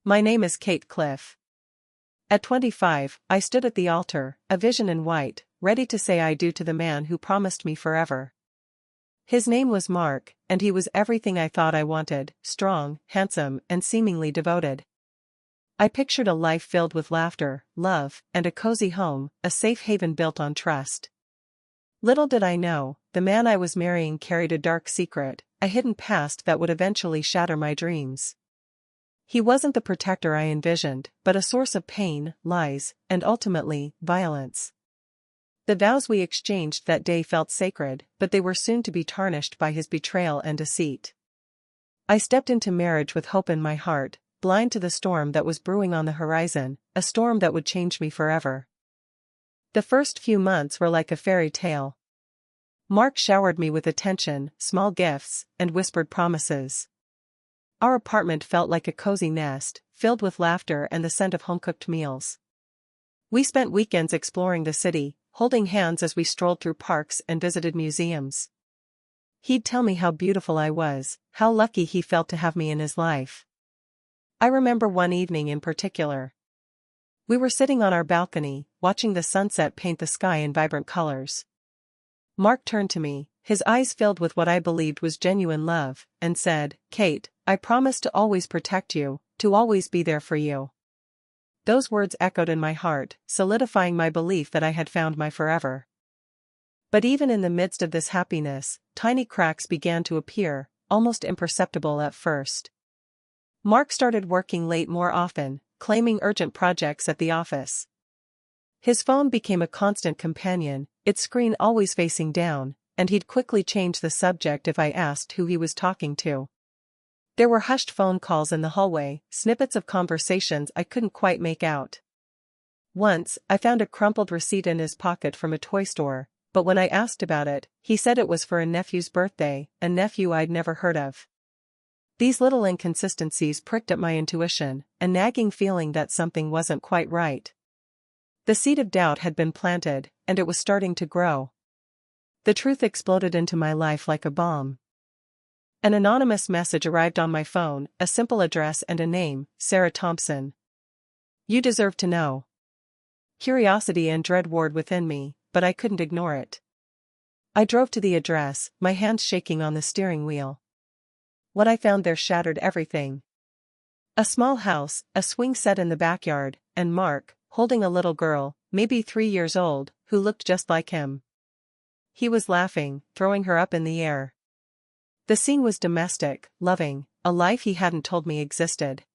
My name is Kate Cliff. At 25, I stood at the altar, a vision in white, ready to say I do to the man who promised me forever. His name was Mark, and he was everything I thought I wanted: strong, handsome, and seemingly devoted. I pictured a life filled with laughter, love, and a cozy home, a safe haven built on trust. Little did I know, the man I was marrying carried a dark secret, a hidden past that would eventually shatter my dreams. He wasn't the protector I envisioned, but a source of pain, lies, and ultimately, violence. The vows we exchanged that day felt sacred, but they were soon to be tarnished by his betrayal and deceit. I stepped into marriage with hope in my heart, blind to the storm that was brewing on the horizon, a storm that would change me forever. The first few months were like a fairy tale. Mark showered me with attention, small gifts, and whispered promises. Our apartment felt like a cozy nest, filled with laughter and the scent of home-cooked meals. We spent weekends exploring the city, holding hands as we strolled through parks and visited museums. He'd tell me how beautiful I was, how lucky he felt to have me in his life. I remember one evening in particular. We were sitting on our balcony, watching the sunset paint the sky in vibrant colors. Mark turned to me, his eyes filled with what I believed was genuine love, and said, "Kate, I promise to always protect you, to always be there for you." Those words echoed in my heart, solidifying my belief that I had found my forever. But even in the midst of this happiness, tiny cracks began to appear, almost imperceptible at first. Mark started working late more often, claiming urgent projects at the office. His phone became a constant companion, its screen always facing down, and he'd quickly change the subject if I asked who he was talking to. There were hushed phone calls in the hallway, snippets of conversations I couldn't quite make out. Once, I found a crumpled receipt in his pocket from a toy store, but when I asked about it, he said it was for a nephew's birthday, a nephew I'd never heard of. These little inconsistencies pricked at my intuition, a nagging feeling that something wasn't quite right. The seed of doubt had been planted, and it was starting to grow. The truth exploded into my life like a bomb. An anonymous message arrived on my phone, a simple address and a name: Sarah Thompson. "You deserve to know." Curiosity and dread warred within me, but I couldn't ignore it. I drove to the address, my hands shaking on the steering wheel. What I found there shattered everything. A small house, a swing set in the backyard, and Mark, holding a little girl, maybe 3 years old, who looked just like him. He was laughing, throwing her up in the air. The scene was domestic, loving, a life he hadn't told me existed.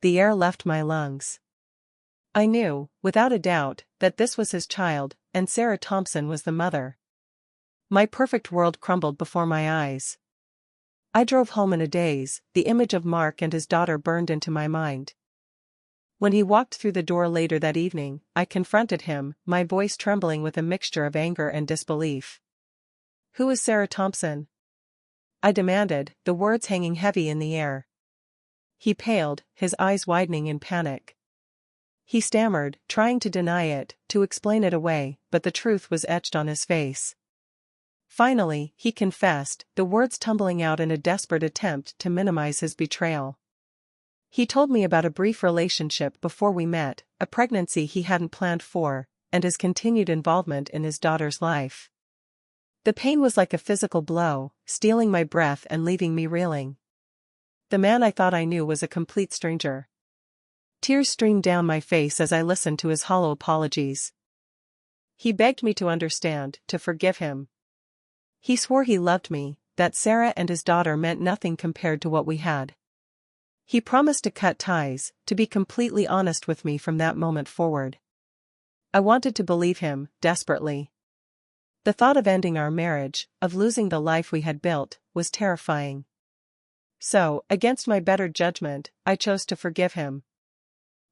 The air left my lungs. I knew, without a doubt, that this was his child, and Sarah Thompson was the mother. My perfect world crumbled before my eyes. I drove home in a daze, the image of Mark and his daughter burned into my mind. When he walked through the door later that evening, I confronted him, my voice trembling with a mixture of anger and disbelief. "Who is Sarah Thompson?" I demanded, the words hanging heavy in the air. He paled, his eyes widening in panic. He stammered, trying to deny it, to explain it away, but the truth was etched on his face. Finally, he confessed, the words tumbling out in a desperate attempt to minimize his betrayal. He told me about a brief relationship before we met, a pregnancy he hadn't planned for, and his continued involvement in his daughter's life. The pain was like a physical blow, stealing my breath and leaving me reeling. The man I thought I knew was a complete stranger. Tears streamed down my face as I listened to his hollow apologies. He begged me to understand, to forgive him. He swore he loved me, that Sarah and his daughter meant nothing compared to what we had. He promised to cut ties, to be completely honest with me from that moment forward. I wanted to believe him, desperately. The thought of ending our marriage, of losing the life we had built, was terrifying. So, against my better judgment, I chose to forgive him.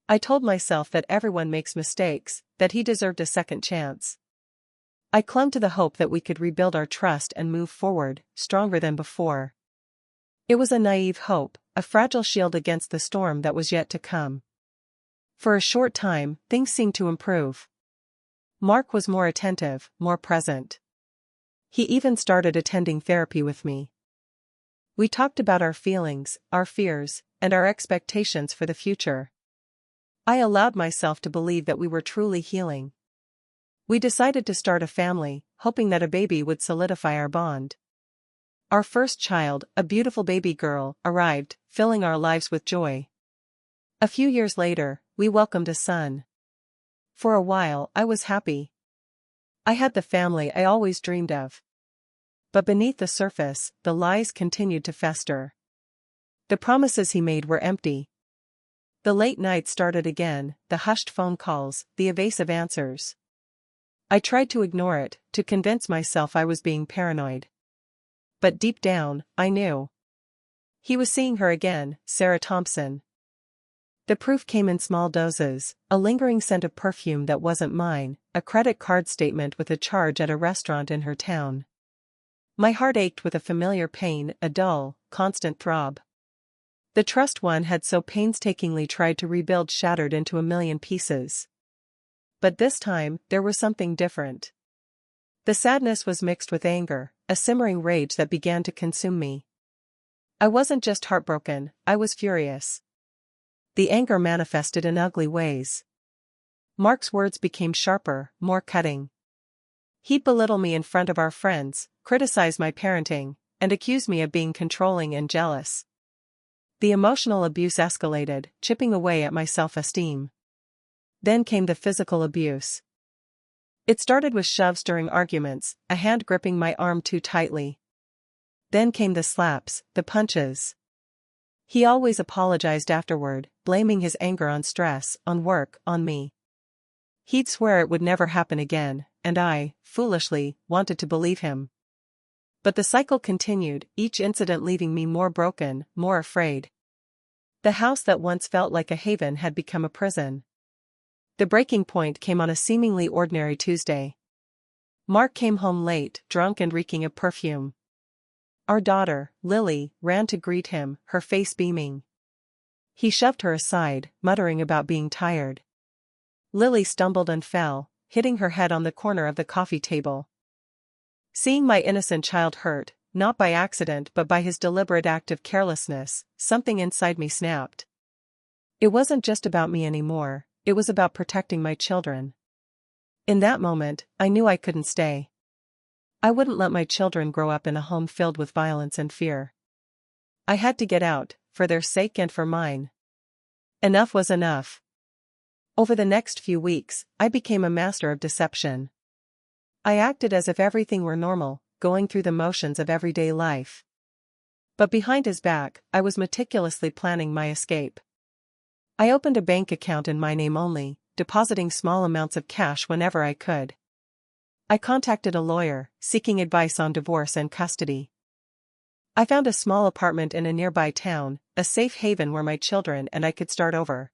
I told myself that everyone makes mistakes, that he deserved a second chance. I clung to the hope that we could rebuild our trust and move forward, stronger than before. It was a naive hope, a fragile shield against the storm that was yet to come. For a short time, things seemed to improve. Mark was more attentive, more present. He even started attending therapy with me. We talked about our feelings, our fears, and our expectations for the future. I allowed myself to believe that we were truly healing. We decided to start a family, hoping that a baby would solidify our bond. Our first child, a beautiful baby girl, arrived, filling our lives with joy. A few years later, we welcomed a son. For a while, I was happy. I had the family I always dreamed of. But beneath the surface, the lies continued to fester. The promises he made were empty. The late nights started again, the hushed phone calls, the evasive answers. I tried to ignore it, to convince myself I was being paranoid. But deep down, I knew. He was seeing her again, Sarah Thompson. The proof came in small doses, a lingering scent of perfume that wasn't mine, a credit card statement with a charge at a restaurant in her town. My heart ached with a familiar pain, a dull, constant throb. The trust one had so painstakingly tried to rebuild shattered into a million pieces. But this time, there was something different. The sadness was mixed with anger, a simmering rage that began to consume me. I wasn't just heartbroken, I was furious. The anger manifested in ugly ways. Mark's words became sharper, more cutting. He'd belittle me in front of our friends, criticize my parenting, and accuse me of being controlling and jealous. The emotional abuse escalated, chipping away at my self-esteem. Then came the physical abuse. It started with shoves during arguments, a hand gripping my arm too tightly. Then came the slaps, the punches. He always apologized afterward, blaming his anger on stress, on work, on me. He'd swear it would never happen again, and I, foolishly, wanted to believe him. But the cycle continued, each incident leaving me more broken, more afraid. The house that once felt like a haven had become a prison. The breaking point came on a seemingly ordinary Tuesday. Mark came home late, drunk and reeking of perfume. Our daughter, Lily, ran to greet him, her face beaming. He shoved her aside, muttering about being tired. Lily stumbled and fell, hitting her head on the corner of the coffee table. Seeing my innocent child hurt, not by accident but by his deliberate act of carelessness, something inside me snapped. It wasn't just about me anymore, it was about protecting my children. In that moment, I knew I couldn't stay. I wouldn't let my children grow up in a home filled with violence and fear. I had to get out, for their sake and for mine. Enough was enough. Over the next few weeks, I became a master of deception. I acted as if everything were normal, going through the motions of everyday life. But behind his back, I was meticulously planning my escape. I opened a bank account in my name only, depositing small amounts of cash whenever I could. I contacted a lawyer, seeking advice on divorce and custody. I found a small apartment in a nearby town, a safe haven where my children and I could start over.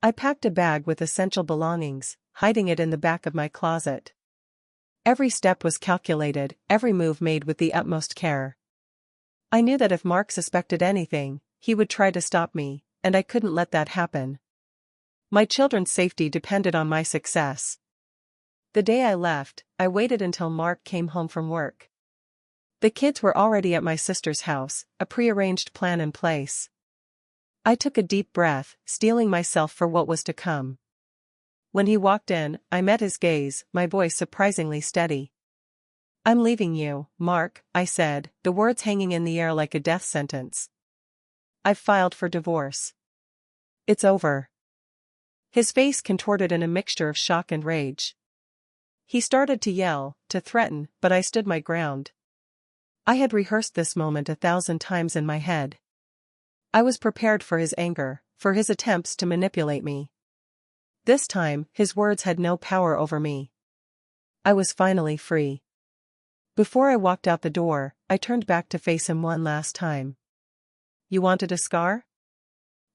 I packed a bag with essential belongings, hiding it in the back of my closet. Every step was calculated, every move made with the utmost care. I knew that if Mark suspected anything, he would try to stop me, and I couldn't let that happen. My children's safety depended on my success. The day I left, I waited until Mark came home from work. The kids were already at my sister's house, a prearranged plan in place. I took a deep breath, steeling myself for what was to come. When he walked in, I met his gaze, my voice surprisingly steady. "I'm leaving you, Mark," I said, the words hanging in the air like a death sentence. "I've filed for divorce. It's over." His face contorted in a mixture of shock and rage. He started to yell, to threaten, but I stood my ground. I had rehearsed this moment 1,000 times in my head. I was prepared for his anger, for his attempts to manipulate me. This time, his words had no power over me. I was finally free. Before I walked out the door, I turned back to face him one last time. "You wanted a scar?"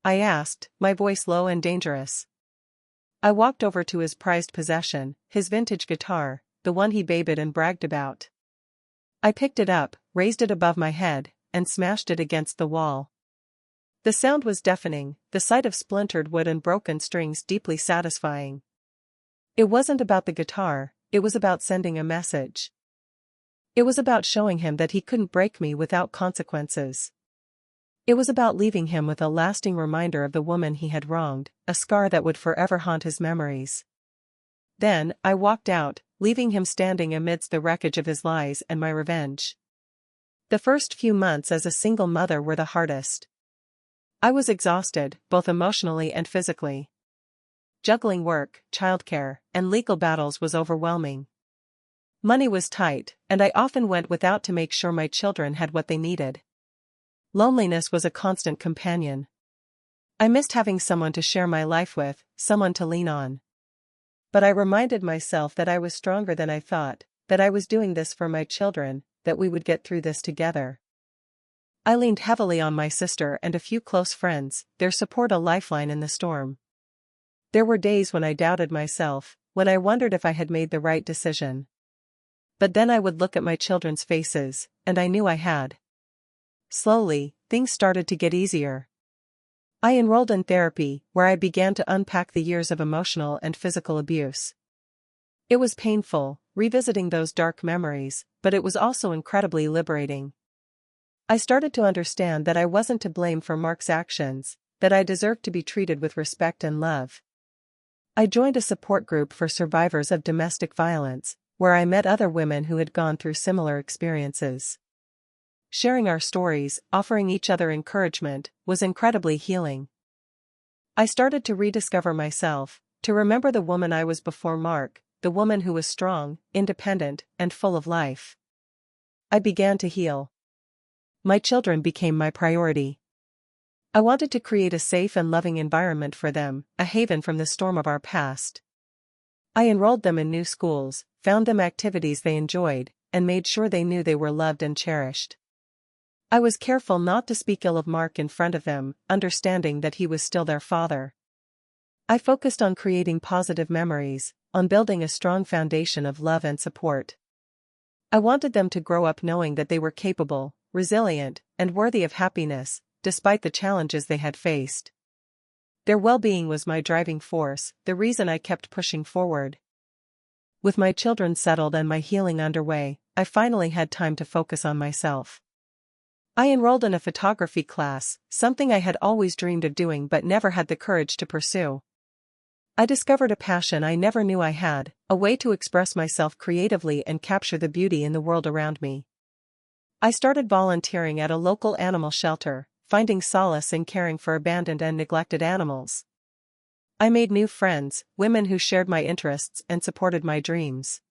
I asked, my voice low and dangerous. I walked over to his prized possession, his vintage guitar, the one he babied and bragged about. I picked it up, raised it above my head, and smashed it against the wall. The sound was deafening, the sight of splintered wood and broken strings deeply satisfying. It wasn't about the guitar, it was about sending a message. It was about showing him that he couldn't break me without consequences. It was about leaving him with a lasting reminder of the woman he had wronged, a scar that would forever haunt his memories. Then, I walked out, leaving him standing amidst the wreckage of his lies and my revenge. The first few months as a single mother were the hardest. I was exhausted, both emotionally and physically. Juggling work, childcare, and legal battles was overwhelming. Money was tight, and I often went without to make sure my children had what they needed. Loneliness was a constant companion. I missed having someone to share my life with, someone to lean on. But I reminded myself that I was stronger than I thought, that I was doing this for my children, that we would get through this together. I leaned heavily on my sister and a few close friends, their support a lifeline in the storm. There were days when I doubted myself, when I wondered if I had made the right decision. But then I would look at my children's faces, and I knew I had. Slowly, things started to get easier. I enrolled in therapy, where I began to unpack the years of emotional and physical abuse. It was painful, revisiting those dark memories, but it was also incredibly liberating. I started to understand that I wasn't to blame for Mark's actions, that I deserved to be treated with respect and love. I joined a support group for survivors of domestic violence, where I met other women who had gone through similar experiences. Sharing our stories, offering each other encouragement, was incredibly healing. I started to rediscover myself, to remember the woman I was before Mark, the woman who was strong, independent, and full of life. I began to heal. My children became my priority. I wanted to create a safe and loving environment for them, a haven from the storm of our past. I enrolled them in new schools, found them activities they enjoyed, and made sure they knew they were loved and cherished. I was careful not to speak ill of Mark in front of them, understanding that he was still their father. I focused on creating positive memories, on building a strong foundation of love and support. I wanted them to grow up knowing that they were capable, resilient, and worthy of happiness, despite the challenges they had faced. Their well-being was my driving force, the reason I kept pushing forward. With my children settled and my healing underway, I finally had time to focus on myself. I enrolled in a photography class, something I had always dreamed of doing but never had the courage to pursue. I discovered a passion I never knew I had, a way to express myself creatively and capture the beauty in the world around me. I started volunteering at a local animal shelter, finding solace in caring for abandoned and neglected animals. I made new friends, women who shared my interests and supported my dreams.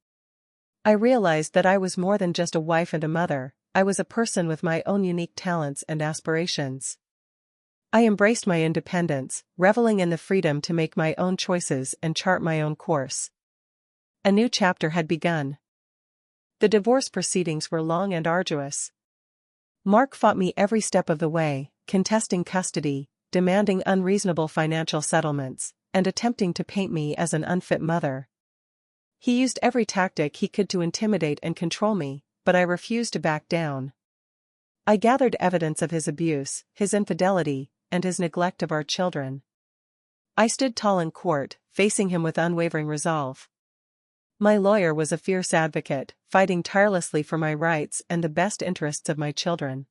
I realized that I was more than just a wife and a mother, I was a person with my own unique talents and aspirations. I embraced my independence, reveling in the freedom to make my own choices and chart my own course. A new chapter had begun. The divorce proceedings were long and arduous. Mark fought me every step of the way, contesting custody, demanding unreasonable financial settlements, and attempting to paint me as an unfit mother. He used every tactic he could to intimidate and control me, but I refused to back down. I gathered evidence of his abuse, his infidelity, and his neglect of our children. I stood tall in court, facing him with unwavering resolve. My lawyer was a fierce advocate, fighting tirelessly for my rights and the best interests of my children.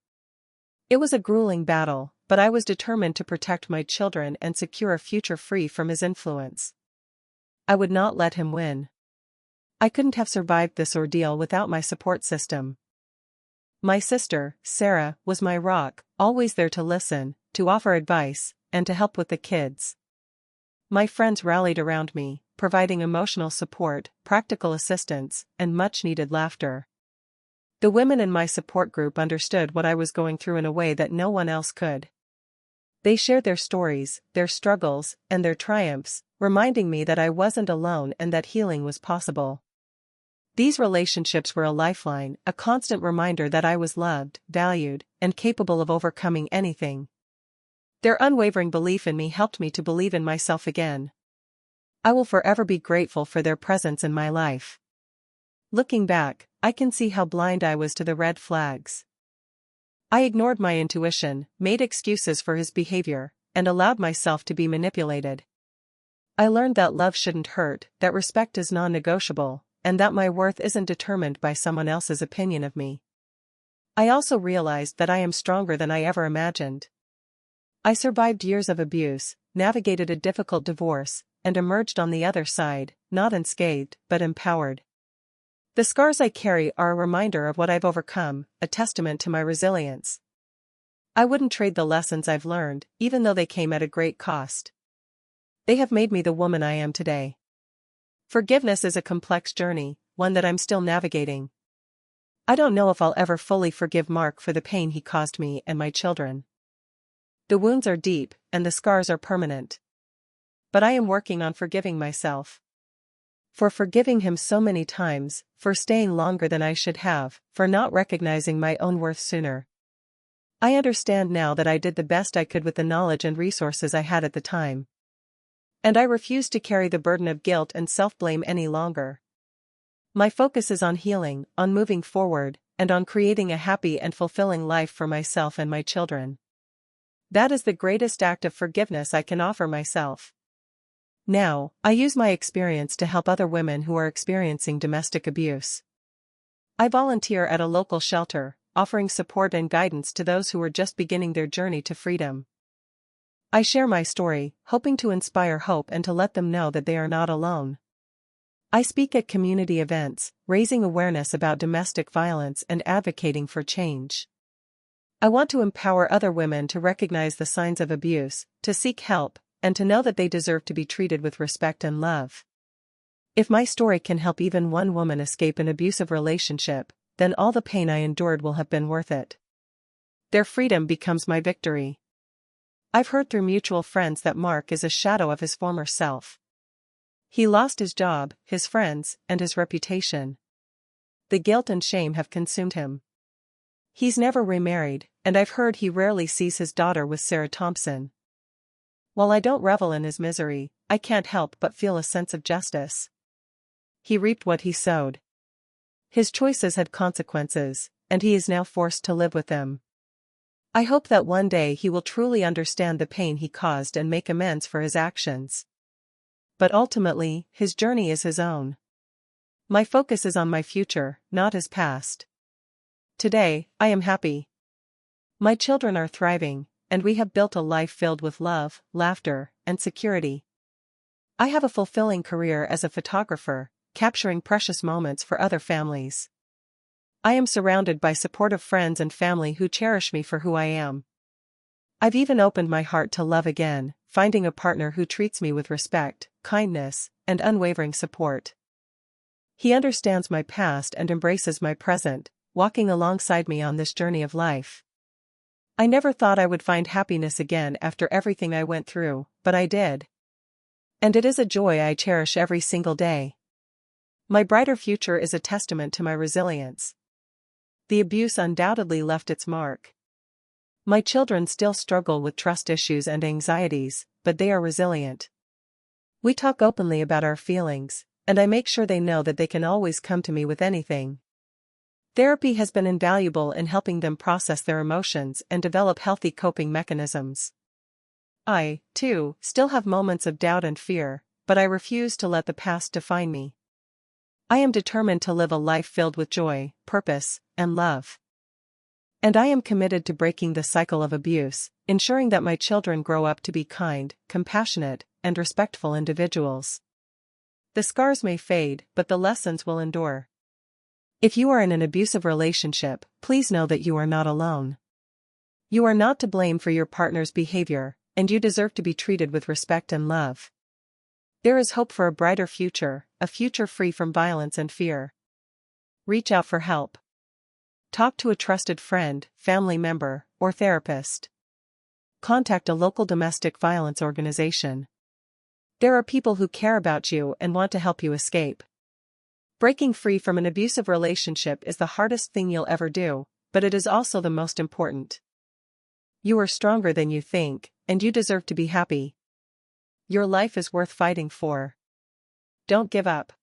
It was a grueling battle, but I was determined to protect my children and secure a future free from his influence. I would not let him win. I couldn't have survived this ordeal without my support system. My sister, Sarah, was my rock, always there to listen, to offer advice, and to help with the kids. My friends rallied around me, providing emotional support, practical assistance, and much-needed laughter. The women in my support group understood what I was going through in a way that no one else could. They shared their stories, their struggles, and their triumphs, reminding me that I wasn't alone and that healing was possible. These relationships were a lifeline, a constant reminder that I was loved, valued, and capable of overcoming anything. Their unwavering belief in me helped me to believe in myself again. I will forever be grateful for their presence in my life. Looking back, I can see how blind I was to the red flags. I ignored my intuition, made excuses for his behavior, and allowed myself to be manipulated. I learned that love shouldn't hurt, that respect is non-negotiable, and that my worth isn't determined by someone else's opinion of me. I also realized that I am stronger than I ever imagined. I survived years of abuse, navigated a difficult divorce, and emerged on the other side, not unscathed, but empowered. The scars I carry are a reminder of what I've overcome, a testament to my resilience. I wouldn't trade the lessons I've learned, even though they came at a great cost. They have made me the woman I am today. Forgiveness is a complex journey, one that I'm still navigating. I don't know if I'll ever fully forgive Mark for the pain he caused me and my children. The wounds are deep, and the scars are permanent. But I am working on forgiving myself. For forgiving him so many times, for staying longer than I should have, for not recognizing my own worth sooner. I understand now that I did the best I could with the knowledge and resources I had at the time. And I refuse to carry the burden of guilt and self-blame any longer. My focus is on healing, on moving forward, and on creating a happy and fulfilling life for myself and my children. That is the greatest act of forgiveness I can offer myself. Now, I use my experience to help other women who are experiencing domestic abuse. I volunteer at a local shelter, offering support and guidance to those who are just beginning their journey to freedom. I share my story, hoping to inspire hope and to let them know that they are not alone. I speak at community events, raising awareness about domestic violence and advocating for change. I want to empower other women to recognize the signs of abuse, to seek help, and to know that they deserve to be treated with respect and love. If my story can help even one woman escape an abusive relationship, then all the pain I endured will have been worth it. Their freedom becomes my victory. I've heard through mutual friends that Mark is a shadow of his former self. He lost his job, his friends, and his reputation. The guilt and shame have consumed him. He's never remarried, and I've heard he rarely sees his daughter with Sarah Thompson. While I don't revel in his misery, I can't help but feel a sense of justice. He reaped what he sowed. His choices had consequences, and he is now forced to live with them. I hope that one day he will truly understand the pain he caused and make amends for his actions. But ultimately, his journey is his own. My focus is on my future, not his past. Today, I am happy. My children are thriving, and we have built a life filled with love, laughter, and security. I have a fulfilling career as a photographer, capturing precious moments for other families. I am surrounded by supportive friends and family who cherish me for who I am. I've even opened my heart to love again, finding a partner who treats me with respect, kindness, and unwavering support. He understands my past and embraces my present, walking alongside me on this journey of life. I never thought I would find happiness again after everything I went through, but I did. And it is a joy I cherish every single day. My brighter future is a testament to my resilience. The abuse undoubtedly left its mark. My children still struggle with trust issues and anxieties, but they are resilient. We talk openly about our feelings, and I make sure they know that they can always come to me with anything. Therapy has been invaluable in helping them process their emotions and develop healthy coping mechanisms. I, too, still have moments of doubt and fear, but I refuse to let the past define me. I am determined to live a life filled with joy, purpose, and love. And I am committed to breaking the cycle of abuse, ensuring that my children grow up to be kind, compassionate, and respectful individuals. The scars may fade, but the lessons will endure. If you are in an abusive relationship, please know that you are not alone. You are not to blame for your partner's behavior, and you deserve to be treated with respect and love. There is hope for a brighter future, a future free from violence and fear. Reach out for help. Talk to a trusted friend, family member, or therapist. Contact a local domestic violence organization. There are people who care about you and want to help you escape. Breaking free from an abusive relationship is the hardest thing you'll ever do, but it is also the most important. You are stronger than you think, and you deserve to be happy. Your life is worth fighting for. Don't give up.